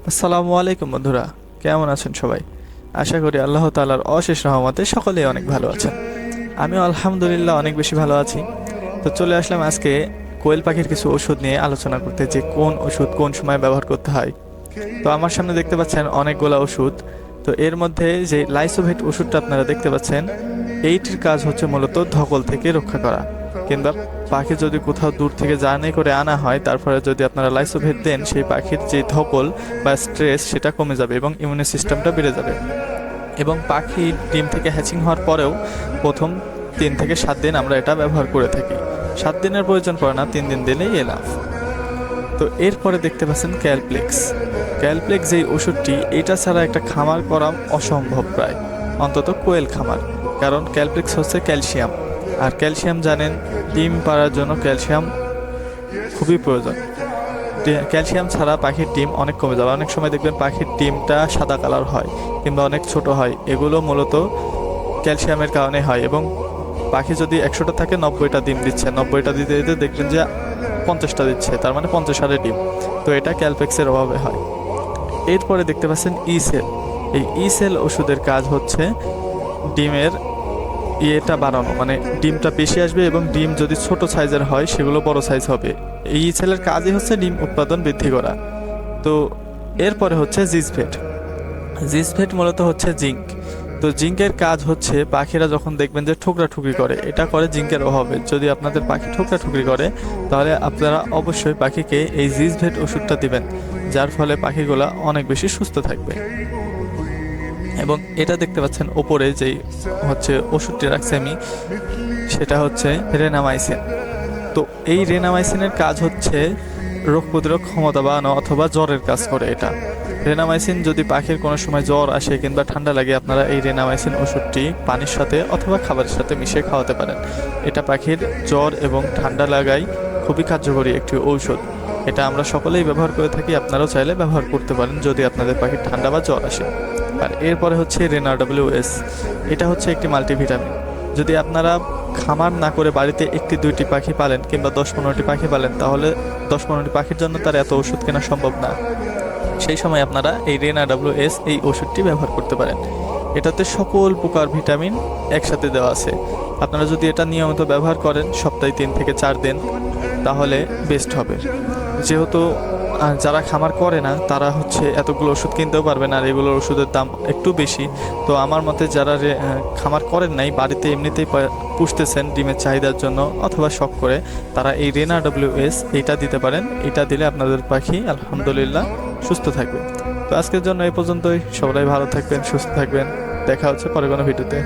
আসসালামু আলাইকুম বন্ধুরা, কেমন আছেন সবাই? আশা করি আল্লাহ তাআলার অশেষ রহমতে সকলেই অনেক ভালো আছেন। আমিও আলহামদুলিল্লাহ অনেক বেশি ভালো আছি। তো চলে আসলাম আজকে কোয়েল পাখির কিছু ওষুধ নিয়ে আলোচনা করতে, যে কোন ওষুধ কোন সময় ব্যবহার করতে হয়। তো আমার সামনে দেখতে পাচ্ছেন অনেকগুলা ওষুধ। তো এর মধ্যে যে লাইসোভেট ওষুধটা আপনারা দেখতে পাচ্ছেন, এইটির কাজ হচ্ছে মূলত ধকল থেকে রক্ষা করা, কিংবা পাখি যদি কোথাও দূর থেকে জার্নি করে আনা হয়, তারপরে যদি আপনারা লাইসোভেট দেন, সেই পাখির যে ধকল বা স্ট্রেস সেটা কমে যাবে এবং ইমিউনি সিস্টেমটা বেড়ে যাবে। এবং পাখি ডিম থেকে হ্যাচিং হওয়ার পরেও প্রথম 3 থেকে 7 দিন আমরা এটা ব্যবহার করে থাকি। 7 দিনের প্রয়োজন পড়ে না, 3 দিন দিলেই এনাফ। তো এরপরে দেখতে পাচ্ছেন ক্যালপ্লেক্স। ক্যালপ্লেক্স যেই ওষুধটি, এটা ছাড়া একটা খামার করা অসম্ভব প্রায়, অন্তত কোয়েল খামার। কারণ ক্যালপ্লেক্স হচ্ছে ক্যালসিয়াম, আর ক্যালসিয়াম জানেন ডিম পাড়ার জন্য ক্যালসিয়াম খুবই প্রয়োজন। ক্যালসিয়াম ছাড়া পাখির ডিম অনেক কমে যাবে। অনেক সময় দেখবেন পাখির ডিমটা সাদা কালার হয় কিংবা অনেক ছোট হয়, এগুলো মূলত ক্যালসিয়ামের কারণে হয়। এবং পাখি যদি 100টা থাকে, 90টা ডিম দিচ্ছে, 90টা দিতে দিতে দেখবেন যে 50টা দিচ্ছে, তার মানে 50 ডিম। তো এটা ক্যালপ্লেক্সের অভাবে হয়। এরপরে দেখতে পাচ্ছেন ইসেল। এই ইসেল ওষুধের কাজ হচ্ছে ডিমের ইয়েটা বাড়ানো, মানে ডিমটা বেশি আসবে এবং ডিম যদি ছোট সাইজের হয় সেগুলো বড় সাইজ হবে। এই ইসেলের কাজই হচ্ছে ডিম উৎপাদন বৃদ্ধি করা। তো এরপরে হচ্ছে জিসফেট। জিসফেট মূলত হচ্ছে জিঙ্ক। তো জিঙ্কের কাজ হচ্ছে পাখিরা যখন দেখবেন যে ঠোকরা ঠুকরি করে, এটা করে জিঙ্কের অভাবে। যদি আপনাদের পাখি ঠোকরা ঠুকরি করে, তাহলে আপনারা অবশ্যই পাখিকে এই জিসফেট ওষুধটা দিবেন, যার ফলে পাখিগুলা অনেক বেশি সুস্থ থাকবে। এবং এটা দেখতে পাচ্ছেন ওপরে যেই হচ্ছে ওষুধটি রাখছি আমি, সেটা হচ্ছে রেনামাইসিন। তো এই রেনামাইসিনের কাজ হচ্ছে রোগ প্রতিরোধ ক্ষমতা বাড়ানো অথবা জ্বরের কাজ করে এটা। রেনামাইসিন যদি পাখির কোনো সময় জ্বর আসে কিংবা ঠান্ডা লাগে, আপনারা এই রেনামাইসিন ওষুধটি পানির সাথে অথবা খাবারের সাথে মিশিয়ে খাওয়াতে পারেন। এটা পাখির জ্বর এবং ঠান্ডা লাগায় খুবই কার্যকরী একটি ঔষধ। এটা আমরা সকলেই ব্যবহার করে থাকি, আপনারাও চাইলে ব্যবহার করতে পারেন যদি আপনাদের পাখির ঠান্ডা বা জ্বর আসে। আর এরপরে হচ্ছে রেনা WS। এটা হচ্ছে একটি মাল্টিভিটামিন। যদি আপনারা খামার না করে বাড়িতে 1-2টি পাখি পালেন কিংবা 10-15টি পাখি পালেন, তাহলে 10-15টি পাখির জন্য তার এত ওষুধ কেনা সম্ভব না। সেই সময় আপনারা এই রেনা WS এই ওষুধটি ব্যবহার করতে পারেন। এটাতে সকল প্রকার ভিটামিন একসাথে দেওয়া আছে। আপনারা যদি এটা নিয়মিত ব্যবহার করেন সপ্তাহে 3 থেকে 4 দিন, তাহলে বেস্ট হবে। যেহেতু যারা খামার করে না, তারা হচ্ছে এতগুলো ওষুধ কিনতেও পারবে না, আর এগুলোর ওষুধের দাম একটু বেশি। তো আমার মতে যারা খামার করেন নাই, বাড়িতে এমনিতেই পুষতেছেন ডিমের চাহিদার জন্য অথবা শখ করে, তারা এই রেনা WS এইটা দিতে পারেন। এটা দিলে আপনাদের পাখি আলহামদুলিল্লাহ সুস্থ থাকবে। তো আজকের জন্য এই পর্যন্তই। সবাই ভালো থাকবেন, সুস্থ থাকবেন। দেখা হচ্ছে পরে কোনো ভিডিওতে।